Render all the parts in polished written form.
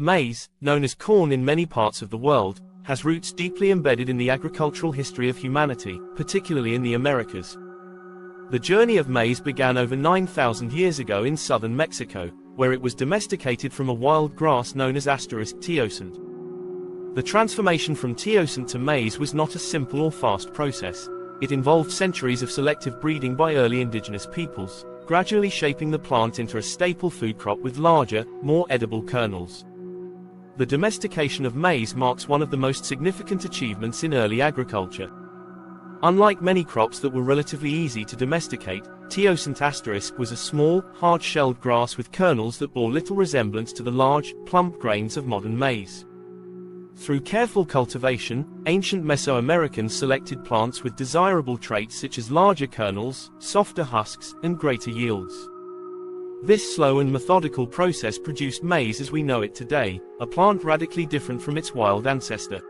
Maize, known as corn in many parts of the world, has roots deeply embedded in the agricultural history of humanity, particularly in the Americas. The journey of maize began over 9,000 years ago in southern Mexico, where it was domesticated from a wild grass known as teosinte. The transformation from teosinte to maize was not a simple or fast process. It involved centuries of selective breeding by early indigenous peoples, gradually shaping the plant into a staple food crop with larger, more edible kernels. The domestication of maize marks one of the most significant achievements in early agriculture. Unlike many crops that were relatively easy to domesticate, teosinte was a small, hard-shelled grass with kernels that bore little resemblance to the large, plump grains of modern maize. Through careful cultivation, ancient Mesoamericans selected plants with desirable traits such as larger kernels, softer husks, and greater yields. This slow and methodical process produced maize as we know it today, a plant radically different from its wild ancestor.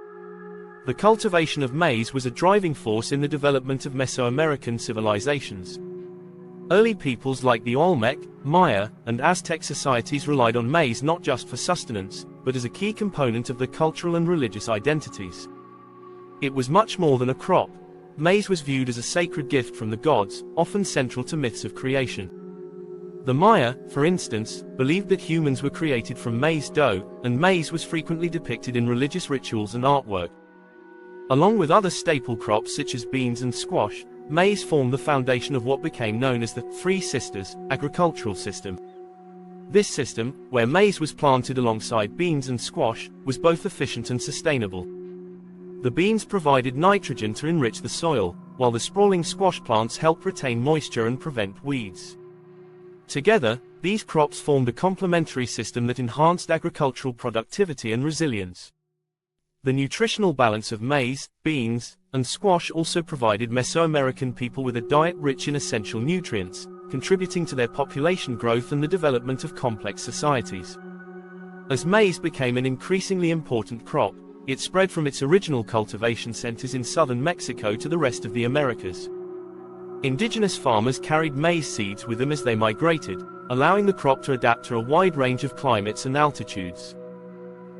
The cultivation of maize was a driving force in the development of Mesoamerican civilizations. Early peoples like the Olmec, Maya, and Aztec societies relied on maize not just for sustenance, but as a key component of their cultural and religious identities. It was much more than a crop. Maize was viewed as a sacred gift from the gods, often central to myths of creation. The Maya, for instance, believed that humans were created from maize dough, and maize was frequently depicted in religious rituals and artwork. Along with other staple crops such as beans and squash, maize formed the foundation of what became known as the Three Sisters agricultural system. This system, where maize was planted alongside beans and squash, was both efficient and sustainable. The beans provided nitrogen to enrich the soil, while the sprawling squash plants helped retain moisture and prevent weeds. Together, these crops formed a complementary system that enhanced agricultural productivity and resilience. The nutritional balance of maize, beans, and squash also provided Mesoamerican people with a diet rich in essential nutrients, contributing to their population growth and the development of complex societies. As maize became an increasingly important crop, it spread from its original cultivation centers in southern Mexico to the rest of the Americas. Indigenous farmers carried maize seeds with them as they migrated, allowing the crop to adapt to a wide range of climates and altitudes.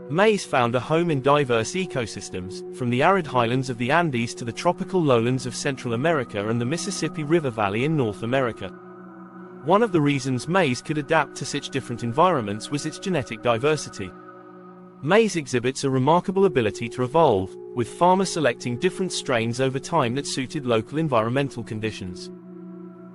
Maize found a home in diverse ecosystems, from the arid highlands of the Andes to the tropical lowlands of Central America and the Mississippi River Valley in North America. One of the reasons maize could adapt to such different environments was its genetic diversity. Maize exhibits a remarkable ability to evolve, with farmers selecting different strains over time that suited local environmental conditions.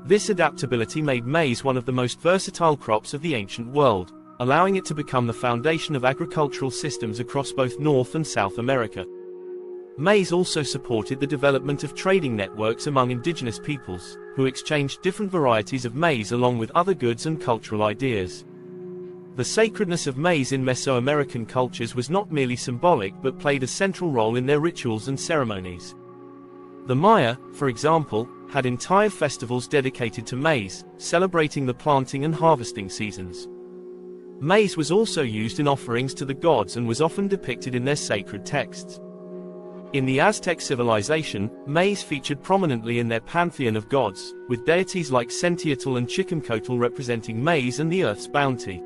This adaptability made maize one of the most versatile crops of the ancient world, allowing it to become the foundation of agricultural systems across both North and South America. Maize also supported the development of trading networks among indigenous peoples, who exchanged different varieties of maize along with other goods and cultural ideas. The sacredness of maize in Mesoamerican cultures was not merely symbolic but played a central role in their rituals and ceremonies. The Maya, for example, had entire festivals dedicated to maize, celebrating the planting and harvesting seasons. Maize was also used in offerings to the gods and was often depicted in their sacred texts. In the Aztec civilization, maize featured prominently in their pantheon of gods, with deities like Centiatl and Chiquimcotl representing maize and the earth's bounty.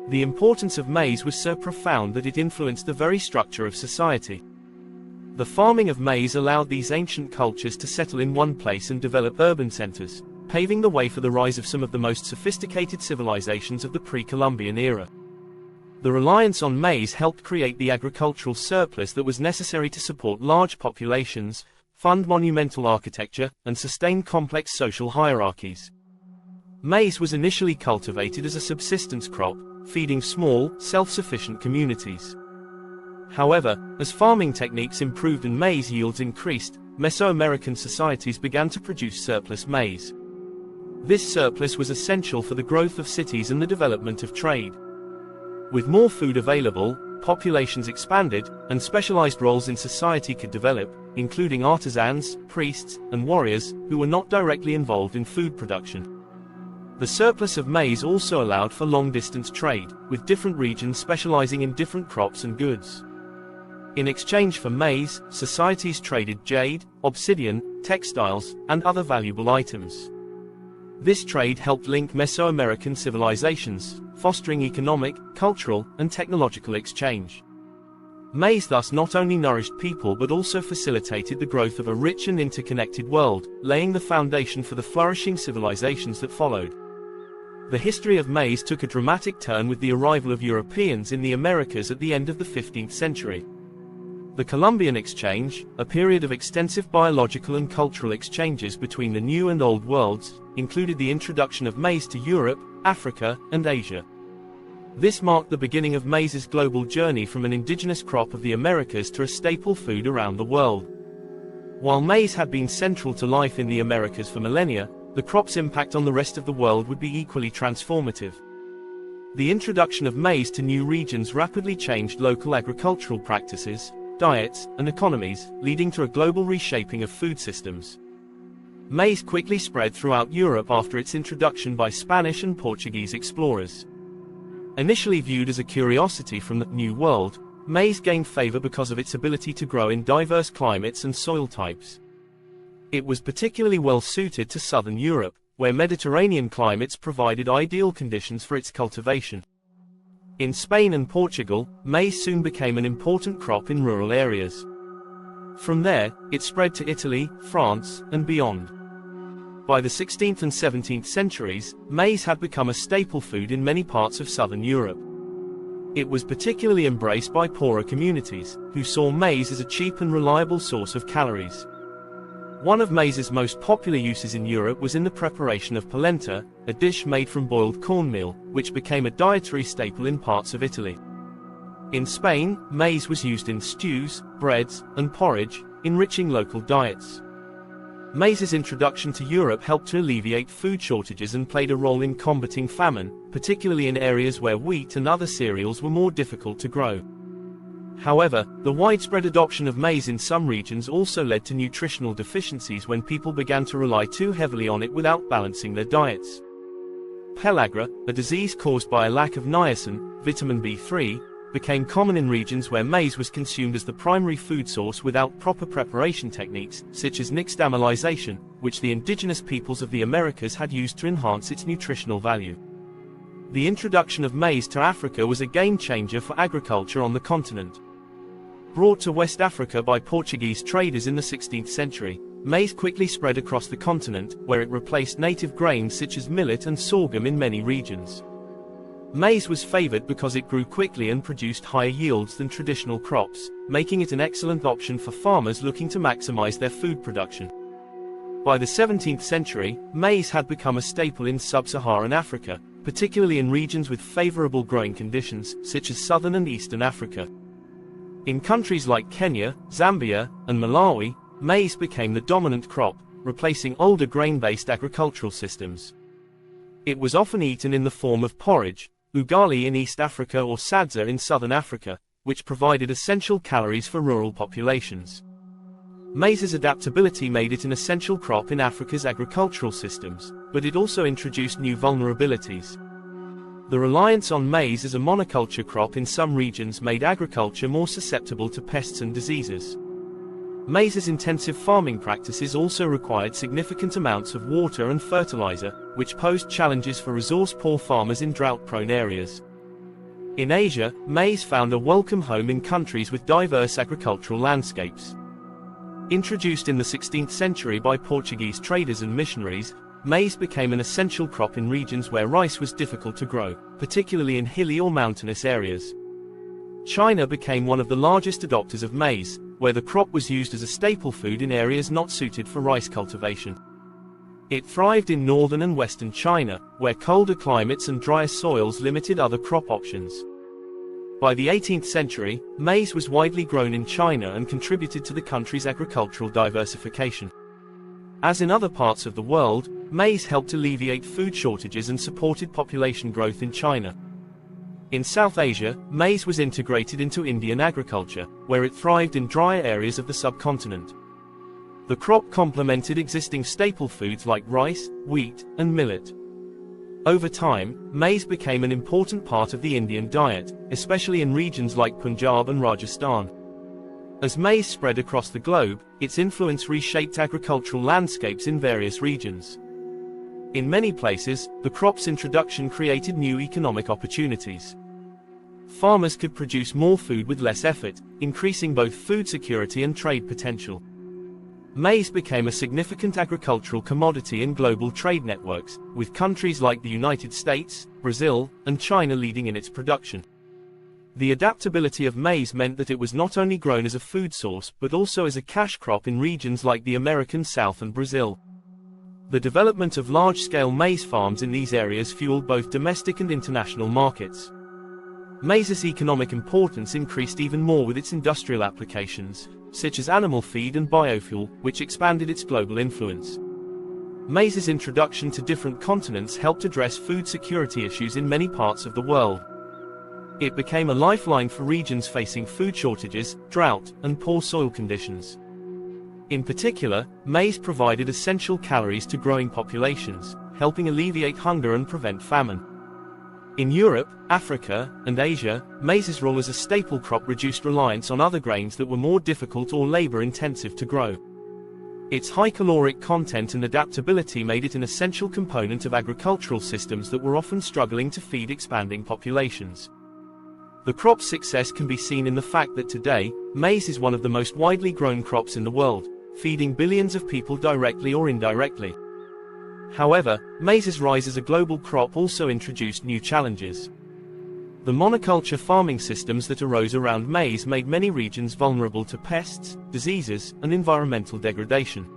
The importance of maize was so profound that it influenced the very structure of society. The farming of maize allowed these ancient cultures to settle in one place and develop urban centers, paving the way for the rise of some of the most sophisticated civilizations of the pre-Columbian era. The reliance on maize helped create the agricultural surplus that was necessary to support large populations, fund monumental architecture, and sustain complex social hierarchies. Maize was initially cultivated as a subsistence crop, feeding small, self-sufficient communities. However, as farming techniques improved and maize yields increased, Mesoamerican societies began to produce surplus maize. This surplus was essential for the growth of cities and the development of trade. With more food available, populations expanded, and specialized roles in society could develop, including artisans, priests, and warriors, who were not directly involved in food production. The surplus of maize also allowed for long-distance trade, with different regions specializing in different crops and goods. In exchange for maize, societies traded jade, obsidian, textiles, and other valuable items. This trade helped link Mesoamerican civilizations, fostering economic, cultural, and technological exchange. Maize thus not only nourished people but also facilitated the growth of a rich and interconnected world, laying the foundation for the flourishing civilizations that followed. The history of maize took a dramatic turn with the arrival of Europeans in the Americas at the end of the 15th century. The Columbian Exchange, a period of extensive biological and cultural exchanges between the New and Old Worlds, included the introduction of maize to Europe, Africa, and Asia. This marked the beginning of maize's global journey from an indigenous crop of the Americas to a staple food around the world. While maize had been central to life in the Americas for millennia, the crop's impact on the rest of the world would be equally transformative. The introduction of maize to new regions rapidly changed local agricultural practices, diets, and economies, leading to a global reshaping of food systems. Maize quickly spread throughout Europe after its introduction by Spanish and Portuguese explorers. Initially viewed as a curiosity from the New World, maize gained favor because of its ability to grow in diverse climates and soil types. It was particularly well suited to southern Europe, where Mediterranean climates provided ideal conditions for its cultivation. In Spain and Portugal, maize soon became an important crop in rural areas. From there, it spread to Italy, France, and beyond. By the 16th and 17th centuries, maize had become a staple food in many parts of southern Europe. It was particularly embraced by poorer communities, who saw maize as a cheap and reliable source of calories. One of maize's most popular uses in Europe was in the preparation of polenta, a dish made from boiled cornmeal, which became a dietary staple in parts of Italy. In Spain, maize was used in stews, breads, and porridge, enriching local diets. Maize's introduction to Europe helped to alleviate food shortages and played a role in combating famine, particularly in areas where wheat and other cereals were more difficult to grow. However, the widespread adoption of maize in some regions also led to nutritional deficiencies when people began to rely too heavily on it without balancing their diets. Pellagra, a disease caused by a lack of niacin, vitamin B3, became common in regions where maize was consumed as the primary food source without proper preparation techniques, such as nixtamalization, which the indigenous peoples of the Americas had used to enhance its nutritional value. The introduction of maize to Africa was a game-changer for agriculture on the continent. Brought to West Africa by Portuguese traders in the 16th century, maize quickly spread across the continent, where it replaced native grains such as millet and sorghum in many regions. Maize was favored because it grew quickly and produced higher yields than traditional crops, making it an excellent option for farmers looking to maximize their food production. By the 17th century, maize had become a staple in sub-Saharan Africa, particularly in regions with favorable growing conditions, such as southern and eastern Africa. In countries like Kenya, Zambia, and Malawi, maize became the dominant crop, replacing older grain-based agricultural systems. It was often eaten in the form of porridge, ugali in East Africa or sadza in southern Africa, which provided essential calories for rural populations. Maize's adaptability made it an essential crop in Africa's agricultural systems, but it also introduced new vulnerabilities. The reliance on maize as a monoculture crop in some regions made agriculture more susceptible to pests and diseases. Maize's intensive farming practices also required significant amounts of water and fertilizer, which posed challenges for resource-poor farmers in drought-prone areas. In Asia, maize found a welcome home in countries with diverse agricultural landscapes. Introduced in the 16th century by Portuguese traders and missionaries, maize became an essential crop in regions where rice was difficult to grow, particularly in hilly or mountainous areas. China became one of the largest adopters of maize, where the crop was used as a staple food in areas not suited for rice cultivation. It thrived in northern and western China, where colder climates and drier soils limited other crop options. By the 18th century, maize was widely grown in China and contributed to the country's agricultural diversification. As in other parts of the world, maize helped alleviate food shortages and supported population growth in China. In South Asia, maize was integrated into Indian agriculture, where it thrived in drier areas of the subcontinent. The crop complemented existing staple foods like rice, wheat, and millet. Over time, maize became an important part of the Indian diet, especially in regions like Punjab and Rajasthan. As maize spread across the globe, its influence reshaped agricultural landscapes in various regions. In many places, the crop's introduction created new economic opportunities. Farmers could produce more food with less effort, increasing both food security and trade potential. Maize became a significant agricultural commodity in global trade networks, with countries like the United States, Brazil, and China leading in its production. The adaptability of maize meant that it was not only grown as a food source but also as a cash crop in regions like the American South and Brazil. The development of large-scale maize farms in these areas fueled both domestic and international markets. Maize's economic importance increased even more with its industrial applications, such as animal feed and biofuel, which expanded its global influence. Maize's introduction to different continents helped address food security issues in many parts of the world. It became a lifeline for regions facing food shortages, drought, and poor soil conditions. In particular, maize provided essential calories to growing populations, helping alleviate hunger and prevent famine. In Europe, Africa, and Asia, maize's role as a staple crop reduced reliance on other grains that were more difficult or labor-intensive to grow. Its high caloric content and adaptability made it an essential component of agricultural systems that were often struggling to feed expanding populations. The crop's success can be seen in the fact that today, maize is one of the most widely grown crops in the world, feeding billions of people directly or indirectly. However, maize's rise as a global crop also introduced new challenges. The monoculture farming systems that arose around maize made many regions vulnerable to pests, diseases, and environmental degradation.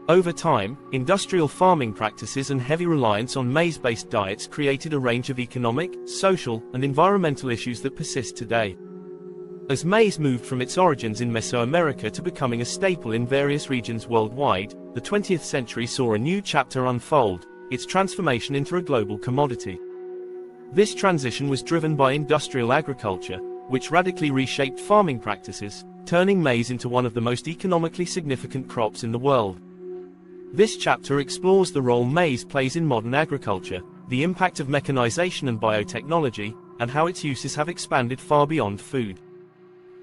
Over time, industrial farming practices and heavy reliance on maize-based diets created a range of economic, social, and environmental issues that persist today. As maize moved from its origins in Mesoamerica to becoming a staple in various regions worldwide, the 20th century saw a new chapter unfold, its transformation into a global commodity. This transition was driven by industrial agriculture, which radically reshaped farming practices, turning maize into one of the most economically significant crops in the world. This chapter explores the role maize plays in modern agriculture, the impact of mechanization and biotechnology, and how its uses have expanded far beyond food.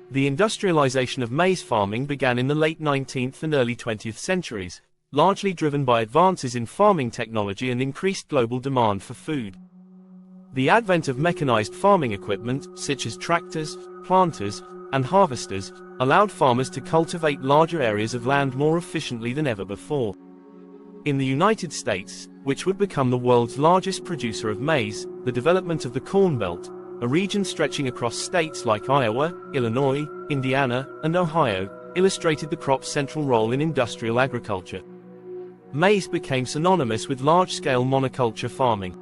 The industrialization of maize farming began in the late 19th and early 20th centuries, largely driven by advances in farming technology and increased global demand for food. The advent of mechanized farming equipment, such as tractors, planters, and harvesters, allowed farmers to cultivate larger areas of land more efficiently than ever before. In the United States, which would become the world's largest producer of maize, the development of the Corn Belt, a region stretching across states like Iowa, Illinois, Indiana, and Ohio, illustrated the crop's central role in industrial agriculture. Maize became synonymous with large-scale monoculture farming.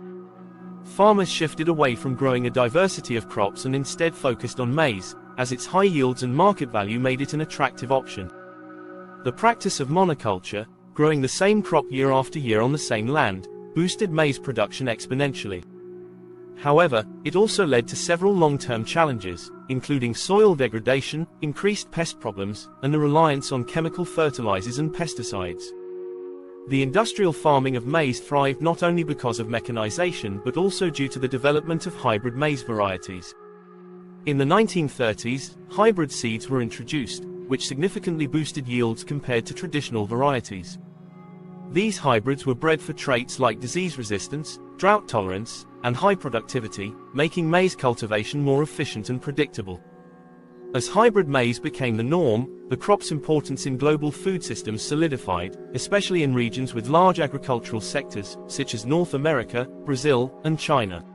Farmers shifted away from growing a diversity of crops and instead focused on maize, as its high yields and market value made it an attractive option. The practice of monoculture, growing the same crop year after year on the same land, boosted maize production exponentially. However, it also led to several long-term challenges, including soil degradation, increased pest problems, and the reliance on chemical fertilizers and pesticides. The industrial farming of maize thrived not only because of mechanization but also due to the development of hybrid maize varieties. In the 1930s, hybrid seeds were introduced, which significantly boosted yields compared to traditional varieties. These hybrids were bred for traits like disease resistance, drought tolerance, and high productivity, making maize cultivation more efficient and predictable. As hybrid maize became the norm, the crop's importance in global food systems solidified, especially in regions with large agricultural sectors, such as North America, Brazil, and China.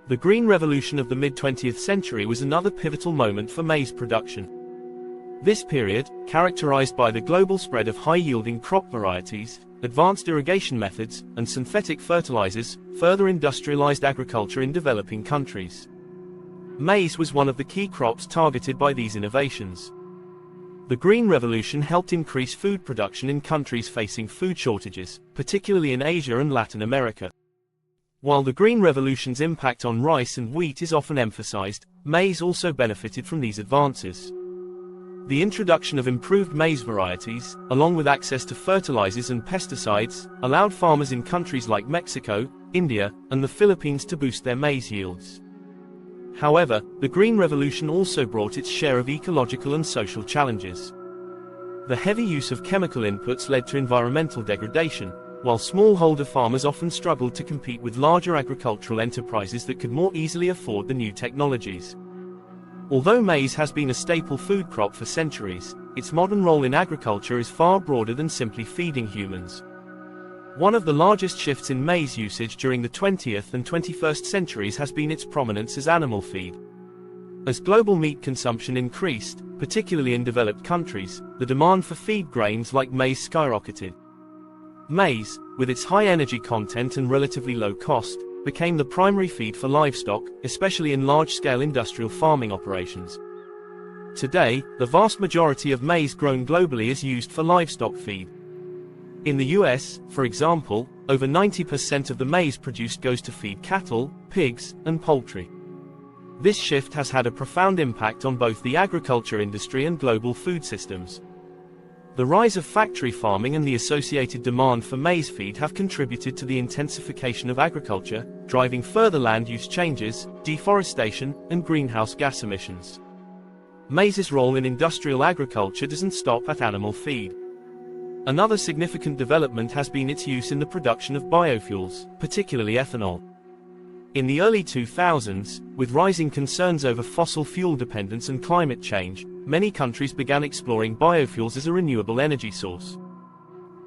The Green Revolution of the mid-20th century was another pivotal moment for maize production. This period, characterized by the global spread of high-yielding crop varieties, advanced irrigation methods, and synthetic fertilizers, further industrialized agriculture in developing countries. Maize was one of the key crops targeted by these innovations. The Green Revolution helped increase food production in countries facing food shortages, particularly in Asia and Latin America. While the Green Revolution's impact on rice and wheat is often emphasized, maize also benefited from these advances. The introduction of improved maize varieties, along with access to fertilizers and pesticides, allowed farmers in countries like Mexico, India, and the Philippines to boost their maize yields. However, the Green Revolution also brought its share of ecological and social challenges. The heavy use of chemical inputs led to environmental degradation, while smallholder farmers often struggled to compete with larger agricultural enterprises that could more easily afford the new technologies. Although maize has been a staple food crop for centuries, its modern role in agriculture is far broader than simply feeding humans. One of the largest shifts in maize usage during the 20th and 21st centuries has been its prominence as animal feed. As global meat consumption increased, particularly in developed countries, the demand for feed grains like maize skyrocketed. Maize, with its high energy content and relatively low cost, became the primary feed for livestock, especially in large-scale industrial farming operations. Today, the vast majority of maize grown globally is used for livestock feed. In the US, for example, over 90% of the maize produced goes to feed cattle, pigs, and poultry. This shift has had a profound impact on both the agriculture industry and global food systems. The rise of factory farming and the associated demand for maize feed have contributed to the intensification of agriculture, driving further land use changes, deforestation, and greenhouse gas emissions. Maize's role in industrial agriculture doesn't stop at animal feed. Another significant development has been its use in the production of biofuels, particularly ethanol. In the early 2000s, with rising concerns over fossil fuel dependence and climate change, many countries began exploring biofuels as a renewable energy source.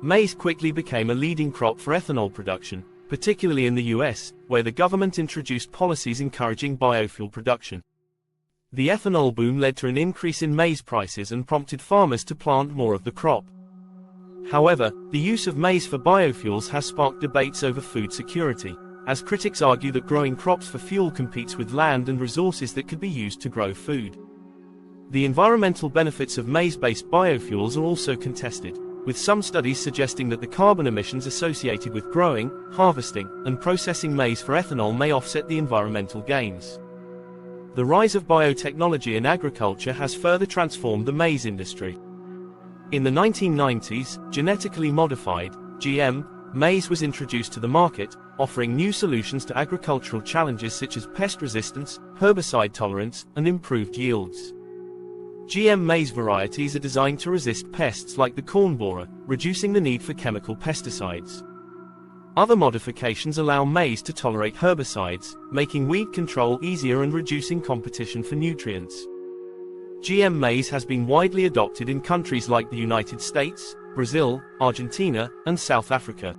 Maize quickly became a leading crop for ethanol production, particularly in the US, where the government introduced policies encouraging biofuel production. The ethanol boom led to an increase in maize prices and prompted farmers to plant more of the crop. However, the use of maize for biofuels has sparked debates over food security, as critics argue that growing crops for fuel competes with land and resources that could be used to grow food. The environmental benefits of maize-based biofuels are also contested, with some studies suggesting that the carbon emissions associated with growing, harvesting, and processing maize for ethanol may offset the environmental gains. The rise of biotechnology in agriculture has further transformed the maize industry. In the 1990s, genetically modified, GM, maize was introduced to the market, offering new solutions to agricultural challenges such as pest resistance, herbicide tolerance, and improved yields. GM maize varieties are designed to resist pests like the corn borer, reducing the need for chemical pesticides. Other modifications allow maize to tolerate herbicides, making weed control easier and reducing competition for nutrients. GM maize has been widely adopted in countries like the United States, Brazil, Argentina, and South Africa.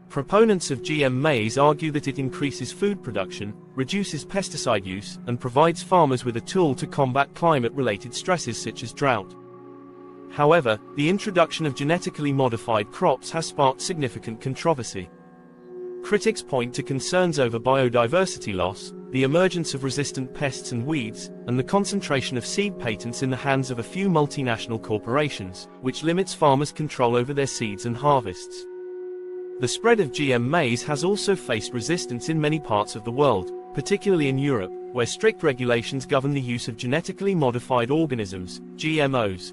Proponents of GM maize argue that it increases food production, reduces pesticide use, and provides farmers with a tool to combat climate-related stresses such as drought. However, the introduction of genetically modified crops has sparked significant controversy. Critics point to concerns over biodiversity loss, the emergence of resistant pests and weeds, and the concentration of seed patents in the hands of a few multinational corporations, which limits farmers' control over their seeds and harvests. The spread of GM maize has also faced resistance in many parts of the world, particularly in Europe, where strict regulations govern the use of genetically modified organisms, GMOs.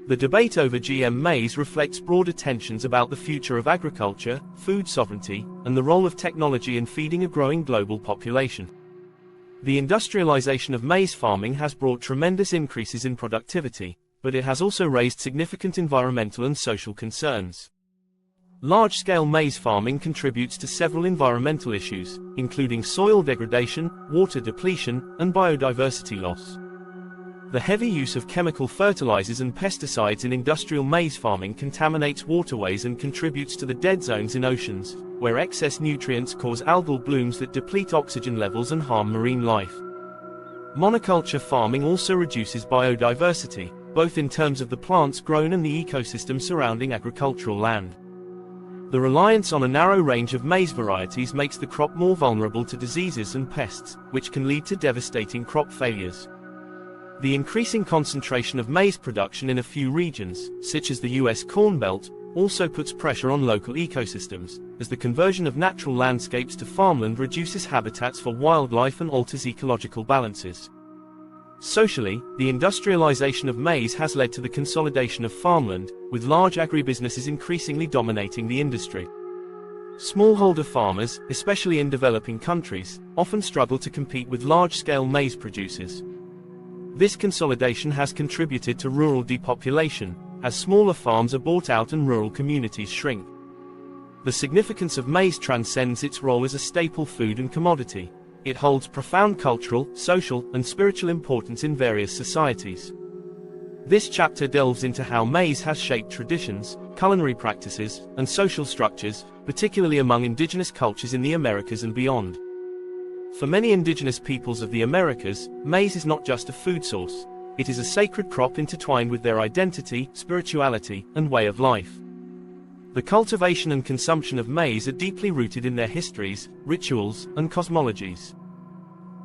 The debate over GM maize reflects broader tensions about the future of agriculture, food sovereignty, and the role of technology in feeding a growing global population. The industrialization of maize farming has brought tremendous increases in productivity, but it has also raised significant environmental and social concerns. Large-scale maize farming contributes to several environmental issues, including soil degradation, water depletion, and biodiversity loss. The heavy use of chemical fertilizers and pesticides in industrial maize farming contaminates waterways and contributes to the dead zones in oceans, where excess nutrients cause algal blooms that deplete oxygen levels and harm marine life. Monoculture farming also reduces biodiversity, both in terms of the plants grown and the ecosystem surrounding agricultural land. The reliance on a narrow range of maize varieties makes the crop more vulnerable to diseases and pests, which can lead to devastating crop failures. The increasing concentration of maize production in a few regions, such as the US Corn Belt, also puts pressure on local ecosystems, as the conversion of natural landscapes to farmland reduces habitats for wildlife and alters ecological balances. Socially, the industrialization of maize has led to the consolidation of farmland, with large agribusinesses increasingly dominating the industry. Smallholder farmers, especially in developing countries, often struggle to compete with large-scale maize producers. This consolidation has contributed to rural depopulation, as smaller farms are bought out and rural communities shrink. The significance of maize transcends its role as a staple food and commodity. It holds profound cultural, social, and spiritual importance in various societies. This chapter delves into how maize has shaped traditions, culinary practices, and social structures, particularly among indigenous cultures in the Americas and beyond. For many indigenous peoples of the Americas, maize is not just a food source. It is a sacred crop intertwined with their identity, spirituality, and way of life. The cultivation and consumption of maize are deeply rooted in their histories, rituals, and cosmologies.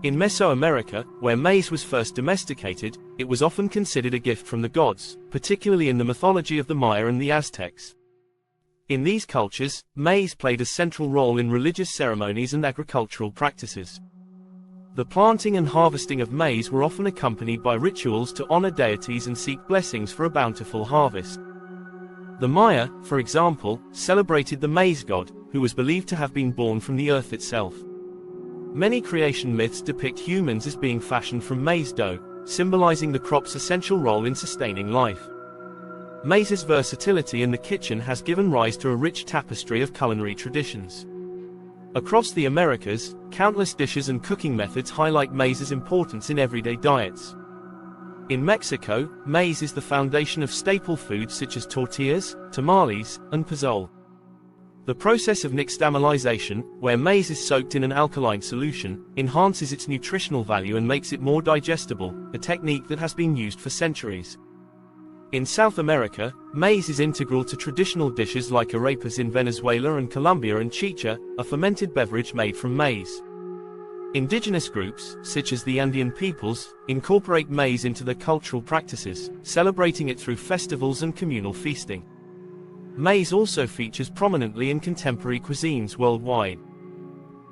In Mesoamerica, where maize was first domesticated, it was often considered a gift from the gods, particularly in the mythology of the Maya and the Aztecs. In these cultures, maize played a central role in religious ceremonies and agricultural practices. The planting and harvesting of maize were often accompanied by rituals to honor deities and seek blessings for a bountiful harvest. The Maya, for example, celebrated the maize god, who was believed to have been born from the earth itself. Many creation myths depict humans as being fashioned from maize dough, symbolizing the crop's essential role in sustaining life. Maize's versatility in the kitchen has given rise to a rich tapestry of culinary traditions. Across the Americas, countless dishes and cooking methods highlight maize's importance in everyday diets. In Mexico, maize is the foundation of staple foods such as tortillas, tamales, and pozole. The process of nixtamalization, where maize is soaked in an alkaline solution, enhances its nutritional value and makes it more digestible, a technique that has been used for centuries. In South America, maize is integral to traditional dishes like arepas in Venezuela and Colombia, and chicha, a fermented beverage made from maize. Indigenous groups, such as the Andean peoples, incorporate maize into their cultural practices, celebrating it through festivals and communal feasting. Maize also features prominently in contemporary cuisines worldwide.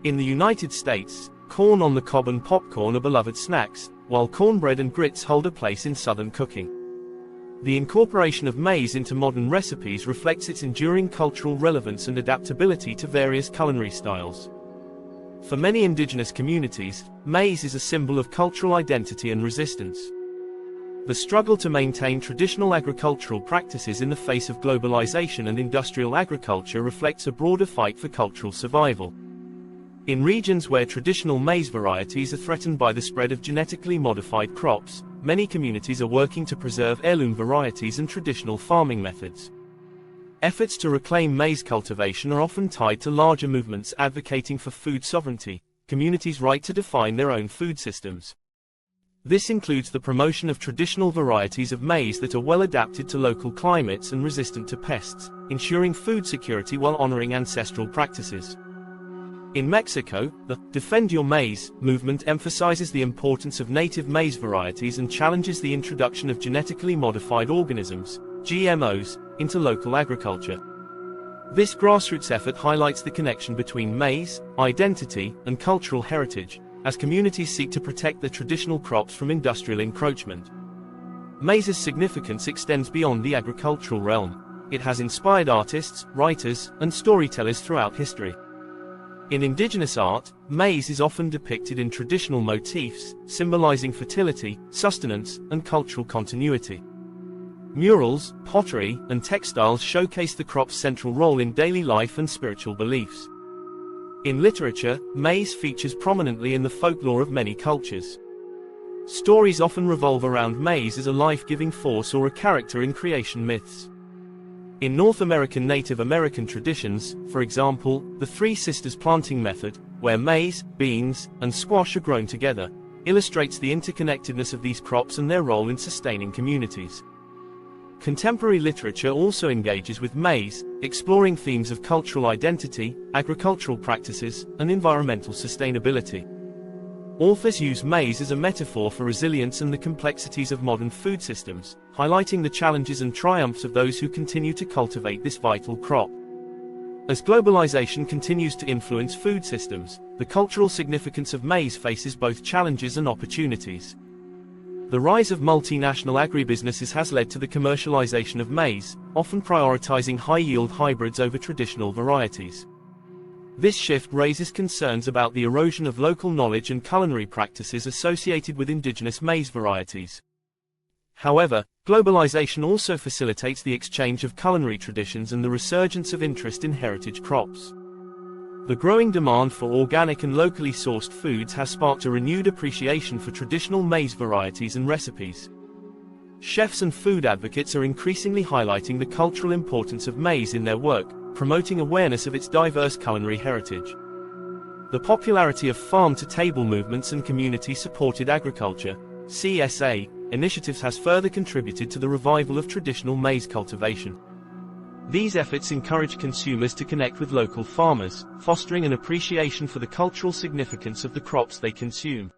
In the United States, corn on the cob and popcorn are beloved snacks, while cornbread and grits hold a place in Southern cooking. The incorporation of maize into modern recipes reflects its enduring cultural relevance and adaptability to various culinary styles. For many indigenous communities, maize is a symbol of cultural identity and resistance. The struggle to maintain traditional agricultural practices in the face of globalization and industrial agriculture reflects a broader fight for cultural survival. In regions where traditional maize varieties are threatened by the spread of genetically modified crops, many communities are working to preserve heirloom varieties and traditional farming methods. Efforts to reclaim maize cultivation are often tied to larger movements advocating for food sovereignty, communities' right to define their own food systems. This includes the promotion of traditional varieties of maize that are well adapted to local climates and resistant to pests, ensuring food security while honoring ancestral practices. In Mexico, the Defend Your Maize movement emphasizes the importance of native maize varieties and challenges the introduction of genetically modified organisms, GMOs, into local agriculture. This grassroots effort highlights the connection between maize, identity, and cultural heritage, as communities seek to protect their traditional crops from industrial encroachment. Maize's significance extends beyond the agricultural realm. It has inspired artists, writers, and storytellers throughout history. In indigenous art, maize is often depicted in traditional motifs, symbolizing fertility, sustenance, and cultural continuity. Murals, pottery, and textiles showcase the crop's central role in daily life and spiritual beliefs. In literature, maize features prominently in the folklore of many cultures. Stories often revolve around maize as a life-giving force or a character in creation myths. In North American Native American traditions, for example, the Three Sisters planting method, where maize, beans, and squash are grown together, illustrates the interconnectedness of these crops and their role in sustaining communities. Contemporary literature also engages with maize, exploring themes of cultural identity, agricultural practices, and environmental sustainability. Authors use maize as a metaphor for resilience and the complexities of modern food systems, highlighting the challenges and triumphs of those who continue to cultivate this vital crop. As globalization continues to influence food systems, the cultural significance of maize faces both challenges and opportunities. The rise of multinational agribusinesses has led to the commercialization of maize, often prioritizing high-yield hybrids over traditional varieties. This shift raises concerns about the erosion of local knowledge and culinary practices associated with indigenous maize varieties. However, globalization also facilitates the exchange of culinary traditions and the resurgence of interest in heritage crops. The growing demand for organic and locally sourced foods has sparked a renewed appreciation for traditional maize varieties and recipes. Chefs and food advocates are increasingly highlighting the cultural importance of maize in their work, promoting awareness of its diverse culinary heritage. The popularity of farm-to-table movements and community-supported agriculture (CSA) initiatives has further contributed to the revival of traditional maize cultivation. These efforts encourage consumers to connect with local farmers, fostering an appreciation for the cultural significance of the crops they consume.